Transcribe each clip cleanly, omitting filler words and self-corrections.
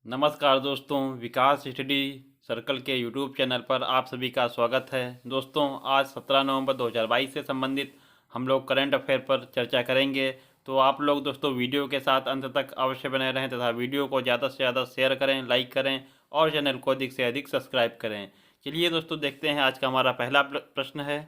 नमस्कार दोस्तों, विकास study circle के यूट्यूब चैनल पर आप सभी का स्वागत है। दोस्तों, आज 17 नवंबर 2022 से संबंधित हम लोग करंट अफेयर पर चर्चा करेंगे। तो आप लोग दोस्तों वीडियो के साथ अंत तक अवश्य बने रहें तथा वीडियो को ज़्यादा से ज़्यादा शेयर करें, लाइक करें और चैनल को अधिक से अधिक सब्सक्राइब करें। चलिए दोस्तों, देखते हैं आज का हमारा पहला प्रश्न है।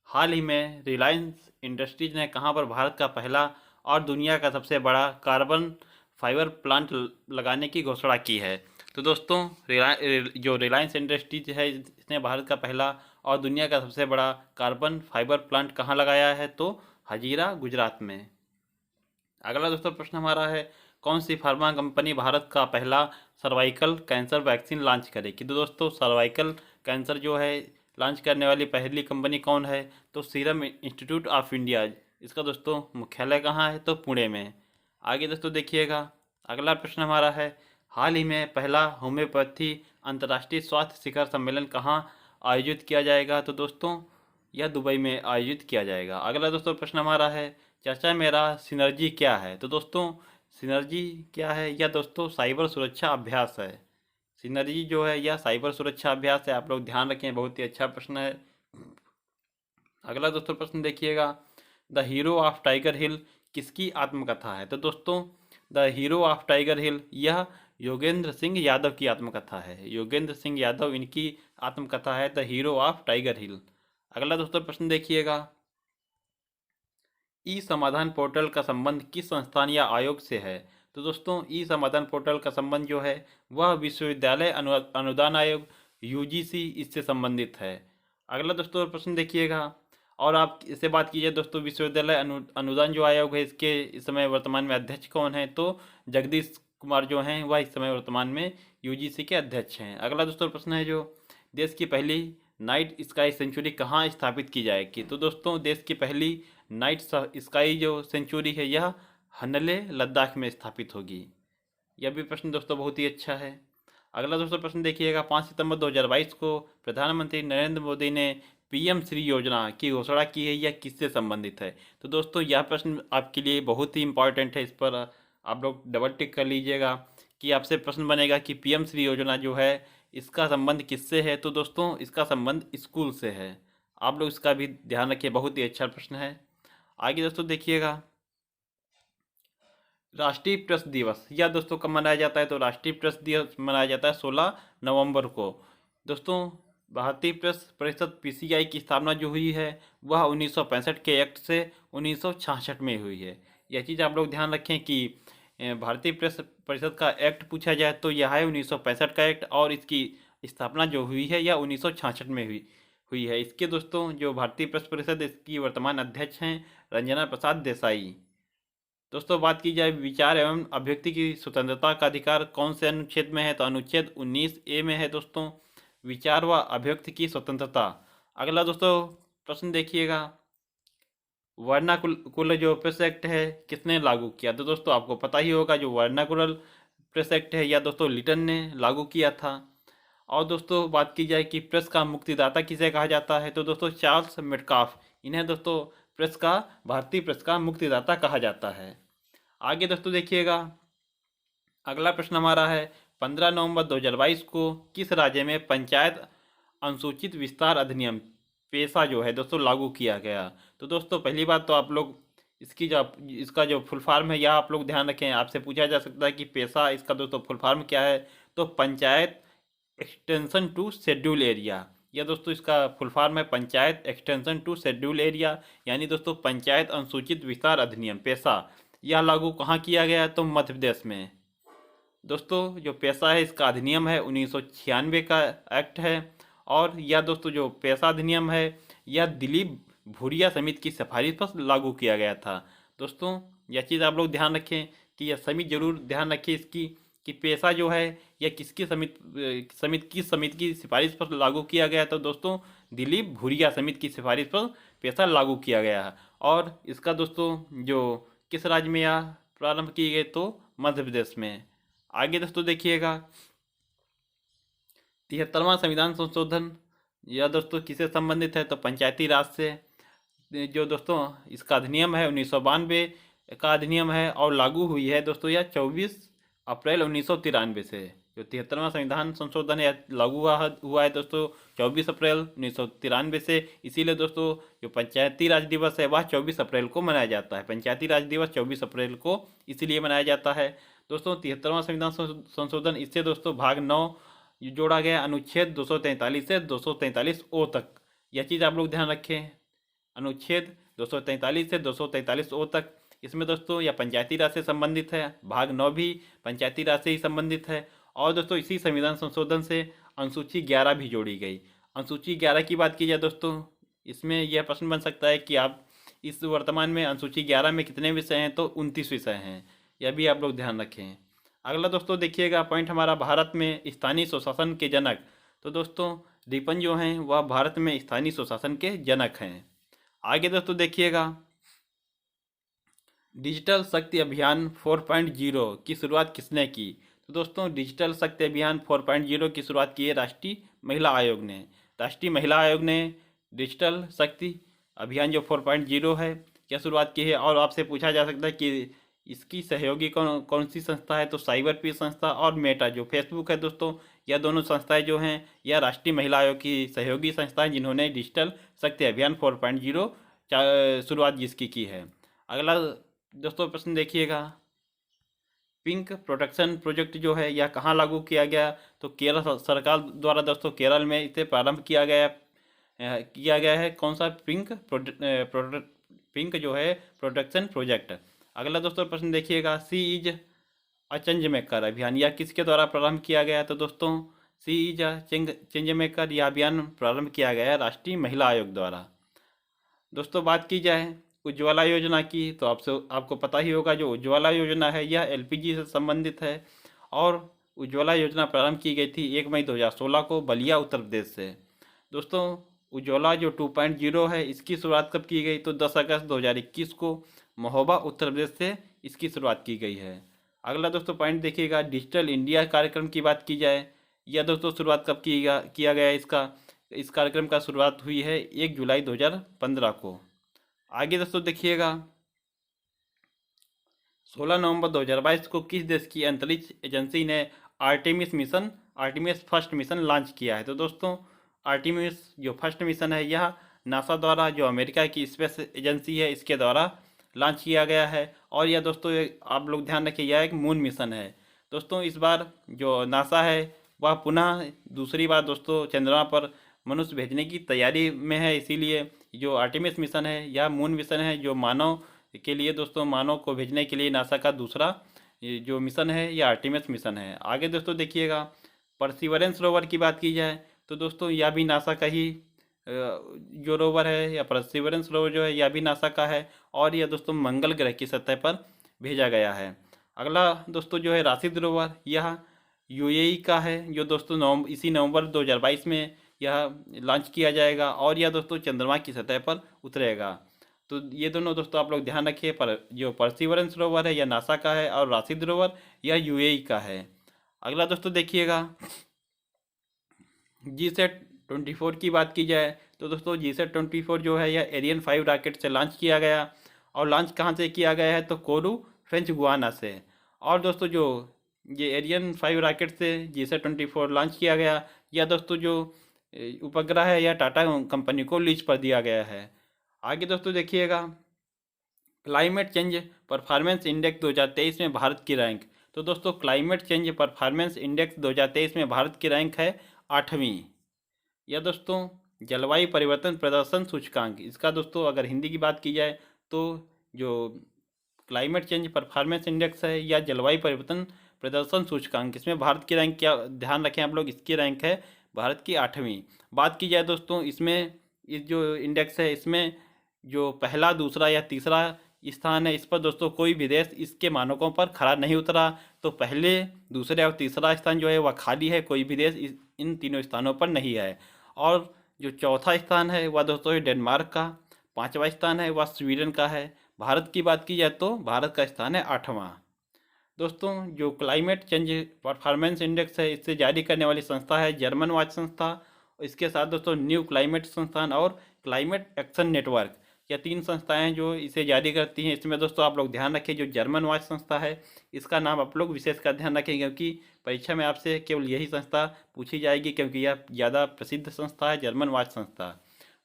हाल ही में रिलायंस इंडस्ट्रीज ने कहां पर भारत का पहला और दुनिया का सबसे बड़ा कार्बन फाइबर प्लांट लगाने की घोषणा की है? तो दोस्तों, जो रिलायंस इंडस्ट्रीज है इसने भारत का पहला और दुनिया का सबसे बड़ा कार्बन फाइबर प्लांट कहां लगाया है? तो हजीरा, गुजरात में। अगला दोस्तों प्रश्न हमारा है, कौन सी फार्मा कंपनी भारत का पहला सर्वाइकल कैंसर वैक्सीन लॉन्च करेगी? तो दोस्तों, सर्वाइकल कैंसर जो है लॉन्च करने वाली पहली कंपनी कौन है? तो सीरम इंस्टीट्यूट ऑफ इंडिया। इसका दोस्तों मुख्यालय कहाँ है? तो पुणे में। आगे दोस्तों देखिएगा, अगला प्रश्न हमारा है, हाल ही में पहला होम्योपैथी अंतर्राष्ट्रीय स्वास्थ्य शिखर सम्मेलन कहाँ आयोजित किया जाएगा? तो दोस्तों, यह दुबई में आयोजित किया जाएगा। अगला दोस्तों प्रश्न हमारा है, चर्चा में रहा सिनर्जी क्या है? तो दोस्तों, सिनर्जी क्या है? यह दोस्तों साइबर सुरक्षा अभ्यास है। सिनर्जी जो है यह साइबर सुरक्षा अभ्यास है, आप लोग ध्यान रखें, बहुत ही अच्छा प्रश्न है। अगला दोस्तों प्रश्न देखिएगा, द हीरो ऑफ टाइगर हिल किसकी आत्मकथा है? तो दोस्तों, द हीरो ऑफ टाइगर हिल यह योगेंद्र सिंह यादव की आत्मकथा है। योगेंद्र सिंह यादव इनकी आत्मकथा है, द हीरो ऑफ टाइगर हिल। अगला दोस्तों प्रश्न देखिएगा, ई समाधान पोर्टल का संबंध किस संस्थान या आयोग से है? तो दोस्तों, ई समाधान पोर्टल का संबंध जो है वह विश्वविद्यालय अनुदान आयोग यूजीसी इससे संबंधित है। अगला दोस्तों प्रश्न देखिएगा, और आप इससे बात कीजिए दोस्तों, विश्वविद्यालय अनुदान जो आयोग है इसके इस समय वर्तमान में अध्यक्ष कौन है? तो जगदीश कुमार जो हैं वह इस समय वर्तमान में यूजीसी के अध्यक्ष हैं। अगला दोस्तों प्रश्न है, जो देश की पहली नाइट स्काई सेंचुरी कहाँ स्थापित की जाएगी? तो दोस्तों, देश की पहली नाइट स्काई जो सेंचुरी है यह हनले, लद्दाख में स्थापित होगी। यह भी प्रश्न दोस्तों बहुत ही अच्छा है। अगला दोस्तों प्रश्न देखिएगा, 5 सितंबर 2022 को प्रधानमंत्री नरेंद्र मोदी ने पीएम श्री योजना की घोषणा की है, यह किससे संबंधित है? तो दोस्तों, यह प्रश्न आपके लिए बहुत ही इंपॉर्टेंट है, इस पर आप लोग डबल टिक कर लीजिएगा कि आपसे प्रश्न बनेगा कि पीएम श्री योजना जो है इसका संबंध किससे है? तो दोस्तों, इसका संबंध स्कूल से है। आप लोग इसका भी ध्यान रखिए, बहुत ही अच्छा प्रश्न है। आगे दोस्तों देखिएगा, राष्ट्रीय प्रेस दिवस यह दोस्तों कब मनाया जाता है? तो राष्ट्रीय प्रेस दिवस मनाया जाता है 16 नवंबर को। दोस्तों, भारतीय प्रेस परिषद पीसीआई की स्थापना जो हुई है वह 1965 के एक्ट से 1966 में हुई है। यह चीज़ आप लोग ध्यान रखें कि भारतीय प्रेस परिषद का एक्ट पूछा जाए तो यह है 1965 का एक्ट, और इसकी स्थापना जो हुई है यह 1966 में हुई हुई है। इसके दोस्तों जो भारतीय प्रेस परिषद इसकी वर्तमान अध्यक्ष हैं रंजना प्रसाद देसाई। दोस्तों, बात की जाए विचार एवं अभिव्यक्ति की स्वतंत्रता का अधिकार कौन से अनुच्छेद में है? तो अनुच्छेद 19A में है दोस्तों, विचार व अभिव्यक्ति की स्वतंत्रता। अगला दोस्तों प्रश्न देखिएगा, वर्नाकुलर जो प्रेस एक्ट है किसने लागू किया? तो दोस्तों, आपको पता ही होगा, जो वर्नाकुलर प्रेस एक्ट है यह दोस्तों लिटन ने लागू किया था। और दोस्तों, बात की जाए कि प्रेस का मुक्तिदाता किसे कहा जाता है? तो दोस्तों, चार्ल्स मेटकाफ, इन्हें दोस्तों प्रेस का भारतीय प्रेस का मुक्तिदाता कहा जाता है। आगे दोस्तों देखिएगा, अगला प्रश्न हमारा है, 15 नवंबर 2022 को किस राज्य में पंचायत अनुसूचित विस्तार अधिनियम पेशा जो है दोस्तों लागू किया गया? तो दोस्तों, पहली बात तो आप लोग इसका जो फुल फॉर्म है यह आप लोग ध्यान रखें, आपसे पूछा जा सकता है कि पेशा इसका दोस्तों फुल फॉर्म क्या है? तो panchayat extension to schedule area. यह दोस्तों इसका फुल फॉर्म है panchayat extension to schedule area, यानी दोस्तों पंचायत अनुसूचित विस्तार अधिनियम पेशा। यह लागू कहाँ किया गया है? तो मध्य प्रदेश में। दोस्तों, जो पेशा है इसका अधिनियम है 1996 का एक्ट है, और यह दोस्तों जो पेशा अधिनियम है यह दिलीप भूरिया समिति की सिफारिश पर लागू किया गया था। दोस्तों, यह चीज़ आप लोग ध्यान रखें कि यह समिति जरूर ध्यान रखें इसकी कि पेशा जो है यह किसकी समिति की सिफारिश पर लागू किया गया। तो दोस्तों, दिलीप भूरिया समिति की सिफारिश पर पेशा लागू किया गया है, और इसका दोस्तों जो किस राज्य में यह प्रारंभ की गई? तो मध्य प्रदेश में। आगे दोस्तों देखिएगा, 73वां संविधान संशोधन यह दोस्तों किससे संबंधित है? तो पंचायती राज से। जो दोस्तों इसका अधिनियम है 1992 का अधिनियम है, और लागू हुई है दोस्तों यह 24 अप्रैल 1993 से। जो 73वां संविधान संशोधन है लागू हुआ है दोस्तों 24 अप्रैल 1993 से। इसीलिए दोस्तों जो पंचायती राज दिवस है वह 24 अप्रैल को मनाया जाता है। पंचायती राज दिवस 24 अप्रैल को इसीलिए मनाया जाता है दोस्तों। 73वां संविधान संशोधन, इससे दोस्तों भाग 9 जोड़ा गया, अनुच्छेद 243 से 243 ओ तक। यह चीज़ आप लोग ध्यान रखें, अनुच्छेद 243 से 243 ओ तक। इसमें दोस्तों यह पंचायती राज से संबंधित है। भाग 9 भी पंचायती राज से ही संबंधित है। और दोस्तों इसी संविधान संशोधन से अनुसूची 11 भी जोड़ी गई। अनुसूची 11 की बात की जाए दोस्तों, इसमें यह प्रश्न बन सकता है कि आप इस वर्तमान में अनुसूची 11 में कितने विषय हैं, तो 29 विषय हैं। यह भी आप लोग ध्यान रखें। अगला दोस्तों देखिएगा पॉइंट हमारा, भारत में स्थानीय स्वशासन के जनक। तो दोस्तों रिपन जो हैं वह भारत में स्थानीय स्वशासन के जनक हैं। आगे दोस्तों देखिएगा, डिजिटल शक्ति अभियान 4.0 की शुरुआत किसने की। तो दोस्तों डिजिटल शक्ति अभियान 4.0 की शुरुआत की है राष्ट्रीय महिला आयोग ने। राष्ट्रीय महिला आयोग ने डिजिटल शक्ति अभियान जो 4.0 है क्या शुरुआत की है। और आपसे पूछा जा सकता है कि इसकी सहयोगी कौन कौन सी संस्था है, तो साइबर पीस संस्था और मेटा जो फेसबुक है दोस्तों, यह दोनों संस्थाएं जो हैं यह राष्ट्रीय महिला आयोग की सहयोगी संस्थाएं जिन्होंने डिजिटल शक्ति अभियान 4.0 शुरुआत जिसकी की है। अगला दोस्तों प्रश्न देखिएगा, पिंक प्रोटेक्शन प्रोजेक्ट जो है यह कहाँ लागू किया गया। तो केरल सरकार द्वारा दोस्तों केरल में इसे प्रारंभ किया गया है। कौन सा पिंक जो है प्रोटेक्शन प्रोजेक्ट। अगला दोस्तों प्रश्न देखिएगा, सी इज अ चेंज मेकर अभियान यह किसके द्वारा प्रारंभ किया गया। तो दोस्तों सी इज अ चेंज मेकर यह अभियान प्रारंभ किया गया है राष्ट्रीय महिला आयोग द्वारा। दोस्तों बात की जाए उज्ज्वला योजना की, तो आपको पता ही होगा जो उज्ज्वला योजना है यह एलपीजी से संबंधित है। और उज्ज्वला योजना प्रारंभ की गई थी 1 मई 2016 को बलिया उत्तर प्रदेश से। दोस्तों उज्ज्वला जो 2.0 है इसकी शुरुआत कब की गई, तो 10 अगस्त 2021 को महोबा उत्तर प्रदेश से इसकी शुरुआत की गई है। अगला दोस्तों पॉइंट देखिएगा, डिजिटल इंडिया कार्यक्रम की बात की जाए, यह दोस्तों शुरुआत कब किया गया इसका। इस कार्यक्रम का शुरुआत हुई है 1 जुलाई 2015 को। आगे दोस्तों देखिएगा, 16 नवंबर 2022 को किस देश की अंतरिक्ष एजेंसी ने आर्टेमिस फर्स्ट मिशन लॉन्च किया है। तो दोस्तों आर्टेमिस जो फर्स्ट मिशन है यह नासा द्वारा, जो अमेरिका की स्पेस एजेंसी है, इसके द्वारा लॉन्च किया गया है। और यह दोस्तों आप लोग ध्यान रखिए यह एक मून मिशन है। दोस्तों इस बार जो नासा है वह पुनः दूसरी बार दोस्तों चंद्रमा पर मनुष्य भेजने की तैयारी में है। इसीलिए जो आर्टेमिस मिशन है यह मून मिशन है जो मानव के लिए दोस्तों मानव को भेजने के लिए नासा का दूसरा जो मिशन है यह आर्टेमिस मिशन है। आगे दोस्तों देखिएगा, परसिवरेंस रोवर की बात की जाए तो दोस्तों यह भी नासा का ही जो रोवर है या परसिवरेंस रोवर जो है यह भी नासा का है। और यह दोस्तों मंगल ग्रह की सतह पर भेजा गया है। अगला दोस्तों जो है राशिद रोवर, यह यूएई का है जो दोस्तों इसी नवंबर 2022 में यह लॉन्च किया जाएगा। और यह दोस्तों चंद्रमा की सतह पर उतरेगा। तो ये दोनों दोस्तों आप लोग ध्यान रखिए, पर जो परसिवरेंस रोवर है यह नासा का है और राशिद रोवर यह यूएई का है। अगला दोस्तों देखिएगा, GSAT-24 की बात की जाए तो दोस्तों GSAT-24 जो है यह एरियन 5 रॉकेट से लॉन्च किया गया। और लॉन्च कहाँ से किया गया है, तो कोरू फ्रेंच गुआना से। और दोस्तों जो ये एरियन 5 रॉकेट से GSAT-24 लॉन्च किया गया, यह दोस्तों जो उपग्रह है यह टाटा कंपनी को लीज पर दिया गया है। आगे दोस्तों देखिएगा, क्लाइमेट चेंज परफॉर्मेंस इंडेक्स 2023 में भारत की रैंक। तो दोस्तों क्लाइमेट चेंज परफॉर्मेंस इंडेक्स 2023 में भारत की रैंक है 8वीं। यह दोस्तों जलवायु परिवर्तन प्रदर्शन सूचकांक, इसका दोस्तों अगर हिंदी की बात की जाए तो जो क्लाइमेट चेंज परफॉर्मेंस इंडेक्स है या जलवायु परिवर्तन प्रदर्शन सूचकांक, इसमें भारत की रैंक क्या ध्यान रखें आप लोग, इसकी रैंक है भारत की 8वीं। बात की जाए दोस्तों इसमें इस जो इंडेक्स है इसमें जो पहला दूसरा या तीसरा स्थान है इस पर दोस्तों कोई भी देश इसके मानकों पर खरा नहीं उतरा। तो पहले दूसरे और तीसरा स्थान जो है वह खाली है, कोई भी देश इन तीनों स्थानों पर नहीं है। और जो चौथा स्थान है वह दोस्तों है डेनमार्क का, 5वां स्थान है वह स्वीडन का है। भारत की बात की जाए तो भारत का स्थान है 8वां। दोस्तों जो क्लाइमेट चेंज परफॉर्मेंस इंडेक्स है इससे जारी करने वाली संस्था है जर्मन वाच संस्था। इसके साथ दोस्तों न्यू क्लाइमेट संस्थान और क्लाइमेट एक्शन नेटवर्क। या 3 संस्थाएं जो इसे जारी करती हैं। इसमें दोस्तों आप लोग ध्यान रखें, जो जर्मन वॉच संस्था है इसका नाम आप लोग विशेषकर ध्यान रखें, क्योंकि परीक्षा में आपसे केवल यही संस्था पूछी जाएगी, क्योंकि यह ज़्यादा प्रसिद्ध संस्था है, जर्मन वॉच संस्था।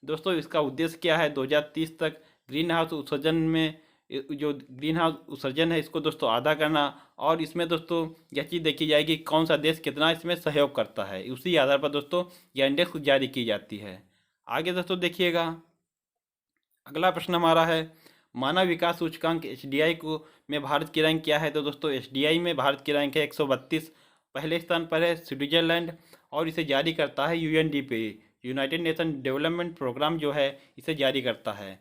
दोस्तों इसका उद्देश्य क्या है, 2030 तक ग्रीन हाउस उत्सर्जन में जो ग्रीन हाउस उत्सर्जन है इसको दोस्तों आधा करना, और इसमें दोस्तों यह चीज़ देखी जाएगी कौन सा देश कितना इसमें सहयोग करता है, उसी आधार पर दोस्तों यह इंडेक्स जारी की जाती है। आगे दोस्तों देखिएगा, अगला प्रश्न हमारा है मानव विकास सूचकांक HDI को में भारत की रैंक क्या है। तो दोस्तों HDI में भारत की रैंक है 132, पहले स्थान पर है स्विट्जरलैंड, और इसे जारी करता है UNDP, United Nation Development Programme जो है इसे जारी करता है।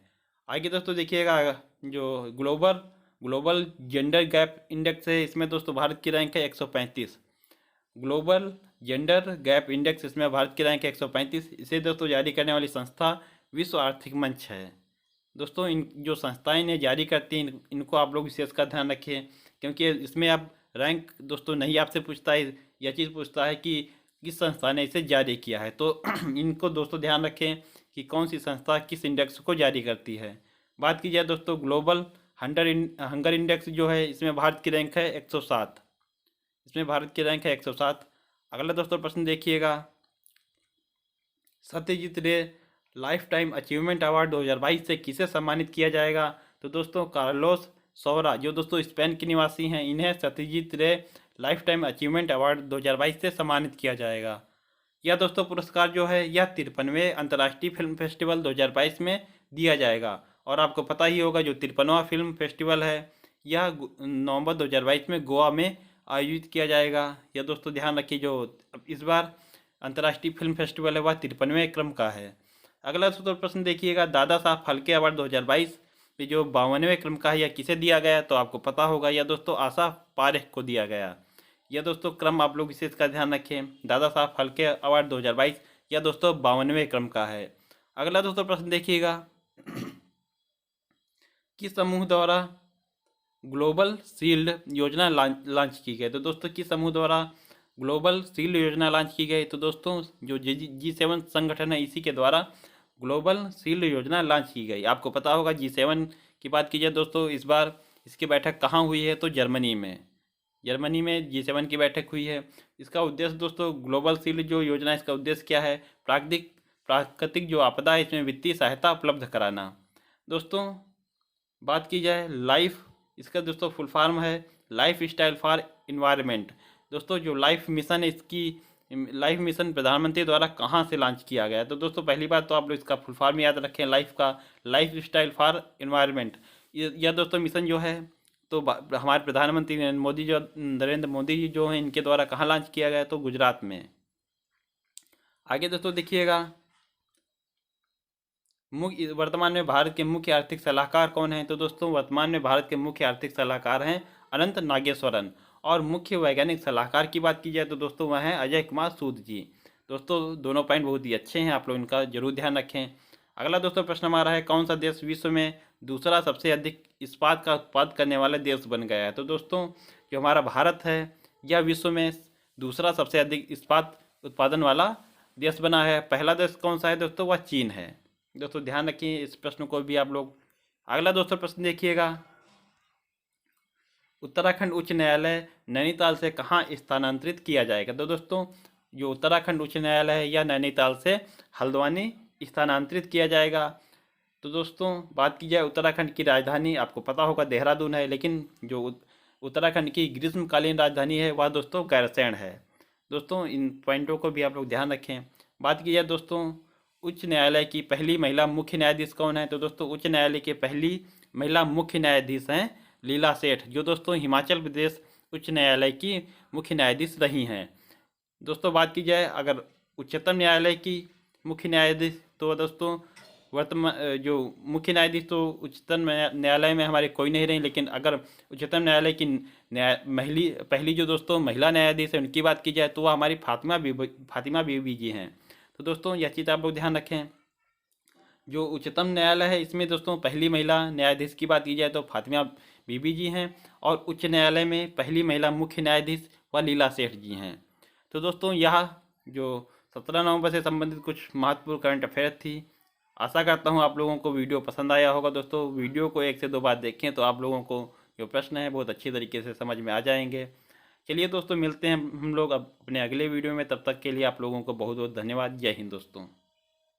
आगे दोस्तों देखिएगा, जो ग्लोबल जेंडर गैप इंडेक्स है इसमें दोस्तों भारत की रैंक है 135। ग्लोबल जेंडर गैप इंडेक्स इसमें भारत की रैंक है 135। इसे दोस्तों जारी करने वाली संस्था विश्व आर्थिक मंच है। दोस्तों इन जो संस्थाएं इन्हें जारी करती हैं इनको आप लोग विशेष का ध्यान रखें, क्योंकि इसमें आप रैंक दोस्तों नहीं आपसे पूछता है, यह चीज़ पूछता है कि किस संस्था ने इसे जारी किया है। तो इनको दोस्तों ध्यान रखें कि कौन सी संस्था किस इंडेक्स को जारी करती है। बात की जाए दोस्तों ग्लोबल हंगर इंडेक्स जो है इसमें भारत की रैंक है 107, इसमें भारत की रैंक है 107। अगला दोस्तों प्रश्न देखिएगा, सत्यजीत रे लाइफ टाइम अचीवमेंट अवार्ड 2022 से किसे सम्मानित किया जाएगा। तो दोस्तों कार्लोस सौरा जो दोस्तों स्पेन के निवासी हैं, इन्हें सत्यजीत रे लाइफ टाइम अचीवमेंट अवार्ड 2022 से सम्मानित किया जाएगा। यह दोस्तों पुरस्कार जो है यह 53वें अंतर्राष्ट्रीय फिल्म फेस्टिवल 2022 में दिया जाएगा। और आपको पता ही होगा जो 53वां फिल्म फेस्टिवल है यह नवंबर 2022 में गोवा में आयोजित किया जाएगा। यह दोस्तों ध्यान रखिए, जो इस बार अंतर्राष्ट्रीय फिल्म फेस्टिवल है वह 53वें क्रम का है। अगला दोस्तों प्रश्न देखिएगा, दादा साहब फाल्के अवार्ड 2022 में जो 52वें क्रम का है यह किसे दिया गया। तो आपको पता होगा यह दोस्तों आशा पारेख को दिया गया। यह दोस्तों क्रम आप लोग विशेष का ध्यान रखें, दादा साहब फाल्के अवार्ड 2022 यह दोस्तों 52वें क्रम का है। अगला दोस्तों प्रश्न देखिएगा, किस समूह द्वारा ग्लोबल शील्ड योजना लॉन्च की गई। तो दोस्तों किस समूह द्वारा ग्लोबल शील्ड योजना लॉन्च की गई। तो दोस्तों जो G7 संगठन है इसी के द्वारा ग्लोबल शील्ड योजना लॉन्च की गई। आपको पता होगा G7 की बात की जाए दोस्तों, इस बार इसकी बैठक कहाँ हुई है। तो जर्मनी में G7 की बैठक हुई है। इसका उद्देश्य दोस्तों ग्लोबल शील्ड जो योजना है इसका उद्देश्य क्या है, प्राकृतिक जो आपदा है इसमें वित्तीय सहायता उपलब्ध कराना। दोस्तों बात की जाए लाइफ, इसका दोस्तों फुल फॉर्म है लाइफ स्टाइल फॉर इन्वायरमेंट। दोस्तों जो लाइफ मिशन है इसकी लाइफ मिशन प्रधानमंत्री द्वारा कहाँ से लॉन्च किया गया है। तो दोस्तों पहली बात तो आप लोग इसका फुल फॉर्म याद रखें, लाइफ स्टाइल फॉर इन्वायरमेंट। यह दोस्तों मिशन जो है तो हमारे प्रधानमंत्री नरेंद्र मोदी जी जो हैं इनके द्वारा कहाँ लॉन्च किया गया, तो गुजरात में। आगे दोस्तों देखिएगा, वर्तमान में भारत के मुख्य आर्थिक सलाहकार कौन हैं। तो दोस्तों वर्तमान में भारत के मुख्य आर्थिक सलाहकार हैं अनंत नागेश्वरन, और मुख्य वैज्ञानिक सलाहकार की बात की जाए तो दोस्तों वह हैं अजय कुमार सूद जी। दोस्तों दोनों पॉइंट बहुत ही अच्छे हैं, आप लोग इनका जरूर ध्यान रखें। अगला दोस्तों प्रश्न हमारा है, कौन सा देश विश्व में दूसरा सबसे अधिक इस्पात का उत्पादन करने वाला देश बन गया है। तो दोस्तों जो हमारा भारत है यह विश्व में दूसरा सबसे अधिक इस्पात उत्पादन वाला देश बना है। पहला देश कौन सा है दोस्तों, वह चीन है। दोस्तों ध्यान रखिए इस प्रश्न को भी आप लोग। अगला दोस्तों प्रश्न देखिएगा, उत्तराखंड उच्च न्यायालय नैनीताल से कहाँ स्थानांतरित किया जाएगा। तो दोस्तों जो उत्तराखंड उच्च न्यायालय है यह नैनीताल से हल्द्वानी स्थानांतरित किया जाएगा। तो दोस्तों बात की जाए उत्तराखंड की राजधानी, आपको पता होगा देहरादून है, लेकिन जो उत्तराखंड की ग्रीष्मकालीन राजधानी है वह दोस्तों गैरसैंण है। दोस्तों इन पॉइंटों को भी आप लोग ध्यान रखें। बात की जाए दोस्तों उच्च न्यायालय की पहली महिला मुख्य न्यायाधीश कौन है। तो दोस्तों उच्च न्यायालय के पहली महिला मुख्य न्यायाधीश हैं लीला सेठ, जो दोस्तों हिमाचल प्रदेश उच्च न्यायालय की मुख्य न्यायाधीश रही हैं। दोस्तों बात की जाए अगर उच्चतम न्यायालय की मुख्य न्यायाधीश, तो दोस्तों वर्तमान जो मुख्य न्यायाधीश तो उच्चतम न्यायालय में हमारे कोई नहीं रही, लेकिन अगर उच्चतम न्यायालय की पहली जो दोस्तों महिला न्यायाधीश है उनकी बात की जाए तो वह हमारी फातिमा बीबी जी हैं। तो दोस्तों यह चीज़ आप लोग ध्यान रखें, जो उच्चतम न्यायालय है इसमें दोस्तों पहली महिला न्यायाधीश की बात की जाए तो फातिमा बीबी जी हैं, और उच्च न्यायालय में पहली महिला मुख्य न्यायाधीश व लीला सेठ जी हैं। तो दोस्तों यह जो 17 नवंबर से संबंधित कुछ महत्वपूर्ण करंट अफेयर थी, आशा करता हूँ आप लोगों को वीडियो पसंद आया होगा दोस्तों। वीडियो को 1 से 2 बार देखें तो आप लोगों को जो प्रश्न है बहुत अच्छी तरीके से समझ में आ जाएंगे। चलिए दोस्तों, मिलते हैं हम लोग अब अपने अगले वीडियो में। तब तक के लिए आप लोगों को बहुत बहुत धन्यवाद। जय हिंद दोस्तों।